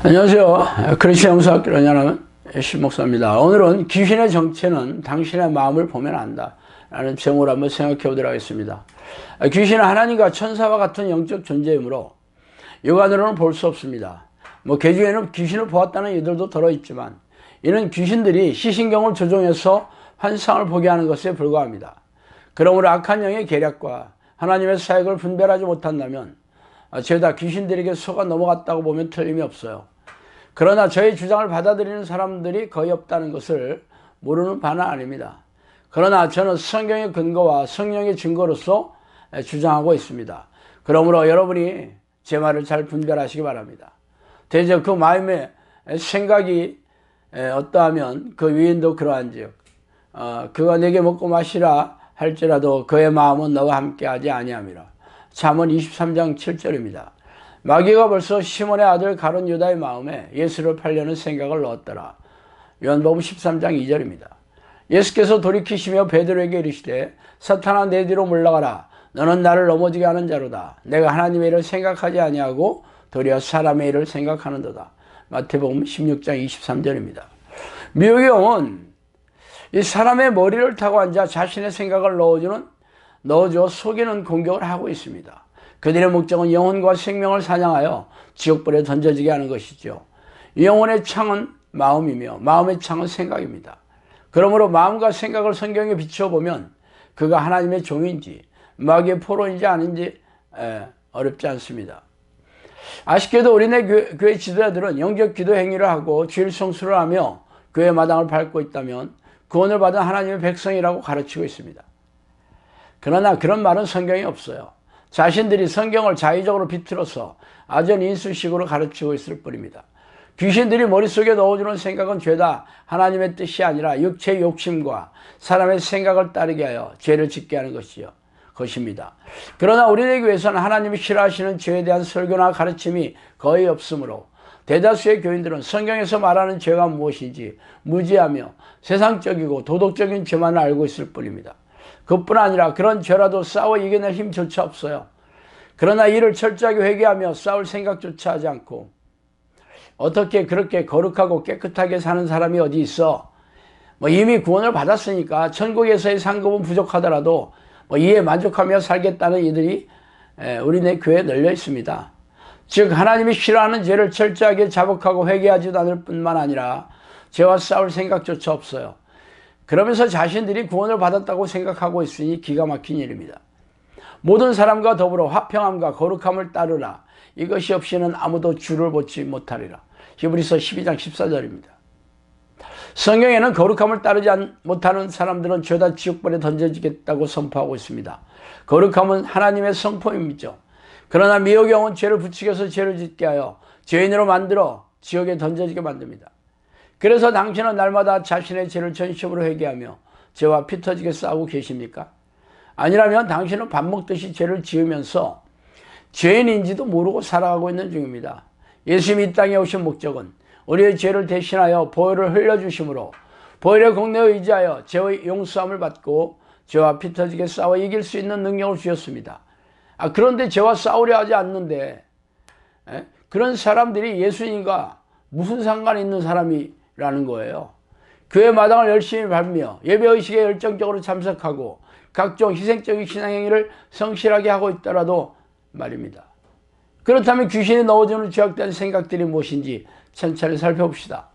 안녕하세요. 크리스천 영수학교를 운영하는 신목사입니다. 오늘은 귀신의 정체는 당신의 마음을 보면 안다 라는 제목으로 한번 생각해 보도록 하겠습니다. 귀신은 하나님과 천사와 같은 영적 존재이므로 육안으로는 볼 수 없습니다. 개 중에는 귀신을 보았다는 이들도 들어있지만 이는 귀신들이 시신경을 조종해서 환상을 보게 하는 것에 불과합니다. 그러므로 악한 영의 계략과 하나님의 사역을 분별하지 못한다면 죄다 귀신들에게 속아 넘어갔다고 보면 틀림이 없어요. 그러나 저의 주장을 받아들이는 사람들이 거의 없다는 것을 모르는 바는 아닙니다. 그러나 저는 성경의 근거와 성령의 증거로서 주장하고 있습니다. 그러므로 여러분이 제 말을 잘 분별하시기 바랍니다. 대저 그 마음의 생각이 어떠하면 그 위인도 그러한즉 그가 내게 먹고 마시라 할지라도 그의 마음은 너와 함께하지 아니함이라. 잠언 23장 7절입니다. 마귀가 벌써 시몬의 아들 가룟 유다의 마음에 예수를 팔려는 생각을 넣었더라. 요한복음 13장 2절입니다. 예수께서 돌이키시며 베드로에게 이르시되 사탄아 내 뒤로 물러가라. 너는 나를 넘어지게 하는 자로다. 내가 하나님의 일을 생각하지 아니하고 도리어 사람의 일을 생각하는도다. 마태복음 16장 23절입니다. 미혹의 영은 이 사람의 머리를 타고 앉아 자신의 생각을 넣어줘 속이는 공격을 하고 있습니다. 그들의 목적은 영혼과 생명을 사냥하여 지옥불에 던져지게 하는 것이죠. 영혼의 창은 마음이며 마음의 창은 생각입니다. 그러므로 마음과 생각을 성경에 비추어보면 그가 하나님의 종인지 마귀의 포로인지 아닌지 어렵지 않습니다. 아쉽게도 우리네 교회 지도자들은 영적 기도 행위를 하고 주일 성수를 하며 교회 마당을 밟고 있다면 구원을 받은 하나님의 백성이라고 가르치고 있습니다. 그러나 그런 말은 성경에 없어요. 자신들이 성경을 자의적으로 비틀어서 아전 인수식으로 가르치고 있을 뿐입니다. 귀신들이 머릿속에 넣어주는 생각은 죄다 하나님의 뜻이 아니라 육체의 욕심과 사람의 생각을 따르게 하여 죄를 짓게 하는 것입니다. 그러나 우리네 교회에서는 하나님이 싫어하시는 죄에 대한 설교나 가르침이 거의 없으므로 대다수의 교인들은 성경에서 말하는 죄가 무엇인지 무지하며 세상적이고 도덕적인 죄만 알고 있을 뿐입니다. 그뿐 아니라 그런 죄라도 싸워 이겨낼 힘조차 없어요. 그러나 이를 철저하게 회개하며 싸울 생각조차 하지 않고 어떻게 그렇게 거룩하고 깨끗하게 사는 사람이 어디 있어? 이미 구원을 받았으니까 천국에서의 상급은 부족하더라도 이에 만족하며 살겠다는 이들이 우리네 교회에 널려 있습니다. 즉 하나님이 싫어하는 죄를 철저하게 자복하고 회개하지도 않을 뿐만 아니라 죄와 싸울 생각조차 없어요. 그러면서 자신들이 구원을 받았다고 생각하고 있으니 기가 막힌 일입니다. 모든 사람과 더불어 화평함과 거룩함을 따르라. 이것이 없이는 아무도 주를 보지 못하리라. 히브리서 12장 14절입니다. 성경에는 거룩함을 따르지 못하는 사람들은 죄다 지옥불에 던져지겠다고 선포하고 있습니다. 거룩함은 하나님의 성품이죠. 그러나 미혹의 영은 죄를 부추겨서 죄를 짓게 하여 죄인으로 만들어 지옥에 던져지게 만듭니다. 그래서 당신은 날마다 자신의 죄를 전심으로 회개하며 죄와 피 터지게 싸우고 계십니까? 아니라면 당신은 밥 먹듯이 죄를 지으면서 죄인인지도 모르고 살아가고 있는 중입니다. 예수님이 이 땅에 오신 목적은 우리의 죄를 대신하여 보혈을 흘려주심으로 보혈의 공로에 의지하여 죄의 용서함을 받고 죄와 피 터지게 싸워 이길 수 있는 능력을 주셨습니다. 그런데 죄와 싸우려 하지 않는데 그런 사람들이 예수님과 무슨 상관이 있는 사람이라는 거예요. 교회 마당을 열심히 밟으며 예배의식에 열정적으로 참석하고 각종 희생적인 신앙행위를 성실하게 하고 있더라도 말입니다. 그렇다면 귀신이 넣어주는 죄악된 생각들이 무엇인지 천천히 살펴봅시다.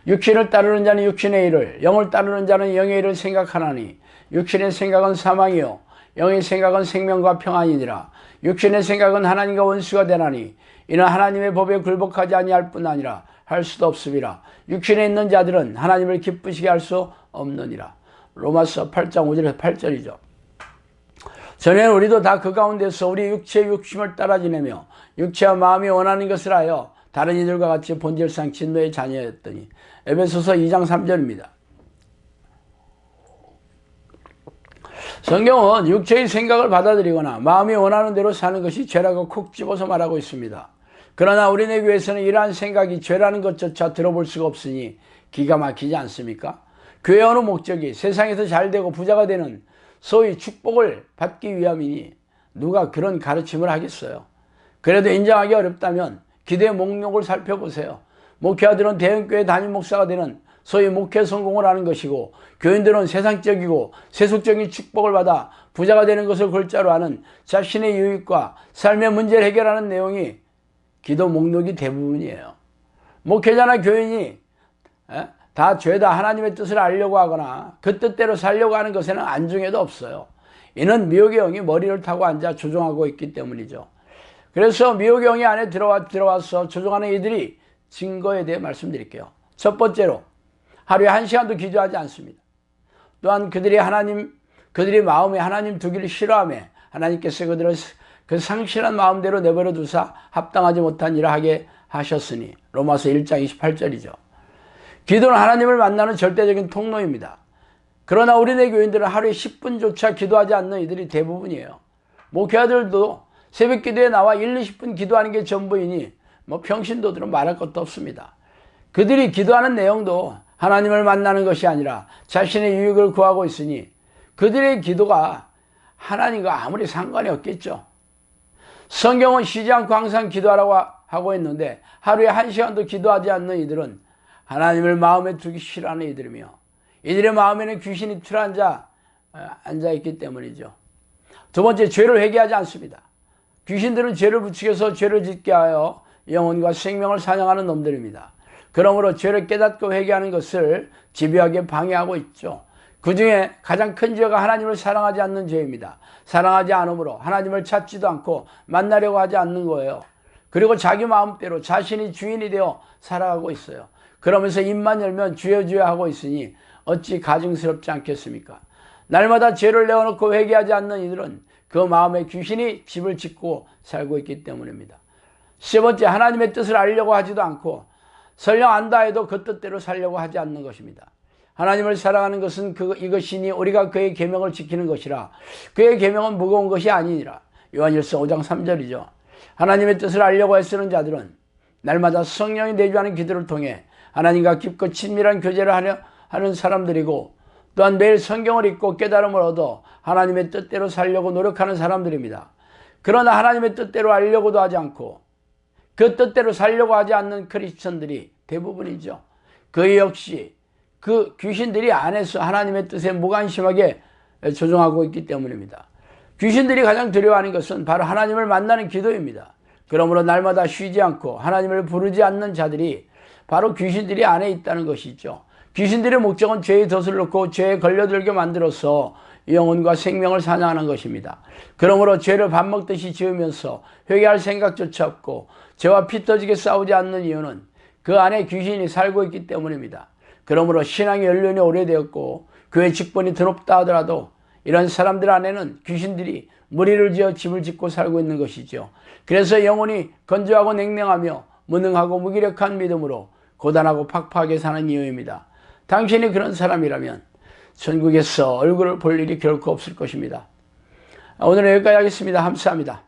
육신을 따르는 자는 육신의 일을, 영을 따르는 자는 영의 일을 생각하나니 육신의 생각은 사망이요 영의 생각은 생명과 평안이니라. 육신의 생각은 하나님과 원수가 되나니 이는 하나님의 법에 굴복하지 아니할 뿐 아니라 할 수도 없음이라. 육신에 있는 자들은 하나님을 기쁘시게 할 수 없느니라. 로마서 8장 5절에서 8절이죠. 전에는 우리도 다 그 가운데서 우리 육체의 욕심을 따라 지내며 육체와 마음이 원하는 것을 하여 다른 이들과 같이 본질상 진노의 자녀였더니. 에베소서 2장 3절입니다. 성경은 육체의 생각을 받아들이거나 마음이 원하는 대로 사는 것이 죄라고 콕 집어서 말하고 있습니다. 그러나 우리네 교회에서는 이러한 생각이 죄라는 것조차 들어볼 수가 없으니 기가 막히지 않습니까? 교회 어느 목적이 세상에서 잘되고 부자가 되는 소위 축복을 받기 위함이니 누가 그런 가르침을 하겠어요? 그래도 인정하기 어렵다면 기도의 목록을 살펴보세요. 목회자들은 대형교회 담임 목사가 되는 소위 목회 성공을 하는 것이고, 교인들은 세상적이고 세속적인 축복을 받아 부자가 되는 것을 골자로 하는 자신의 유익과 삶의 문제를 해결하는 내용이 기도 목록이 대부분이에요. 목회자나 교인이 다 죄다 하나님의 뜻을 알려고 하거나 그 뜻대로 살려고 하는 것에는 안중에도 없어요. 이는 미혹의 영이 머리를 타고 앉아 조종하고 있기 때문이죠. 그래서 미혹의 영이 안에 들어와서 조종하는 이들이 증거에 대해 말씀드릴게요. 첫 번째로, 하루에 1시간도 기도하지 않습니다. 또한 그들이 마음에 하나님 두기를 싫어하며 하나님께서 그들을 그 상실한 마음대로 내버려 두사 합당하지 못한 일을 하게 하셨으니, 로마서 1장 28절이죠. 기도는 하나님을 만나는 절대적인 통로입니다. 그러나 우리네 교인들은 하루에 10분조차 기도하지 않는 이들이 대부분이에요. 목회자들도 새벽 기도에 나와 1, 20분 기도하는 게 전부이니 평신도들은 말할 것도 없습니다. 그들이 기도하는 내용도 하나님을 만나는 것이 아니라 자신의 유익을 구하고 있으니 그들의 기도가 하나님과 아무리 상관이 없겠죠. 성경은 쉬지 않고 항상 기도하라고 하고 있는데 하루에 1시간도 기도하지 않는 이들은 하나님을 마음에 두기 싫어하는 이들이며 이들의 마음에는 귀신이 틀어앉아 있기 때문이죠. 두 번째, 죄를 회개하지 않습니다. 귀신들은 죄를 부추겨서 죄를 짓게 하여 영혼과 생명을 사냥하는 놈들입니다. 그러므로 죄를 깨닫고 회개하는 것을 집요하게 방해하고 있죠. 그 중에 가장 큰 죄가 하나님을 사랑하지 않는 죄입니다. 사랑하지 않으므로 하나님을 찾지도 않고 만나려고 하지 않는 거예요. 그리고 자기 마음대로 자신이 주인이 되어 살아가고 있어요. 그러면서 입만 열면 주여 주여 하고 있으니 어찌 가증스럽지 않겠습니까? 날마다 죄를 내어놓고 회개하지 않는 이들은 그 마음에 귀신이 집을 짓고 살고 있기 때문입니다. 세 번째, 하나님의 뜻을 알려고 하지도 않고 설령 안다 해도 그 뜻대로 살려고 하지 않는 것입니다. 하나님을 사랑하는 것은 이것이니 우리가 그의 계명을 지키는 것이라. 그의 계명은 무거운 것이 아니니라. 요한일서 5장 3절이죠. 하나님의 뜻을 알려고 애쓰는 자들은 날마다 성령이 내주하는 기도를 통해 하나님과 깊고 친밀한 교제를 하는 사람들이고, 또한 매일 성경을 읽고 깨달음을 얻어 하나님의 뜻대로 살려고 노력하는 사람들입니다. 그러나 하나님의 뜻대로 알려고도 하지 않고 그 뜻대로 살려고 하지 않는 크리스천들이 대부분이죠. 그 역시 그 귀신들이 안에서 하나님의 뜻에 무관심하게 조종하고 있기 때문입니다. 귀신들이 가장 두려워하는 것은 바로 하나님을 만나는 기도입니다. 그러므로 날마다 쉬지 않고 하나님을 부르지 않는 자들이 바로 귀신들이 안에 있다는 것이죠. 귀신들의 목적은 죄의 덫을 놓고 죄에 걸려들게 만들어서 영혼과 생명을 사냥하는 것입니다. 그러므로 죄를 밥 먹듯이 지으면서 회개할 생각조차 없고 죄와 피 터지게 싸우지 않는 이유는 그 안에 귀신이 살고 있기 때문입니다. 그러므로 신앙의 연륜이 오래되었고 교회 직분이 드높다 하더라도 이런 사람들 안에는 귀신들이 무리를 지어 집을 짓고 살고 있는 것이죠. 그래서 영혼이 건조하고 냉랭하며 무능하고 무기력한 믿음으로 고단하고 팍팍하게 사는 이유입니다. 당신이 그런 사람이라면 천국에서 얼굴을 볼 일이 결코 없을 것입니다. 오늘은 여기까지 하겠습니다. 감사합니다.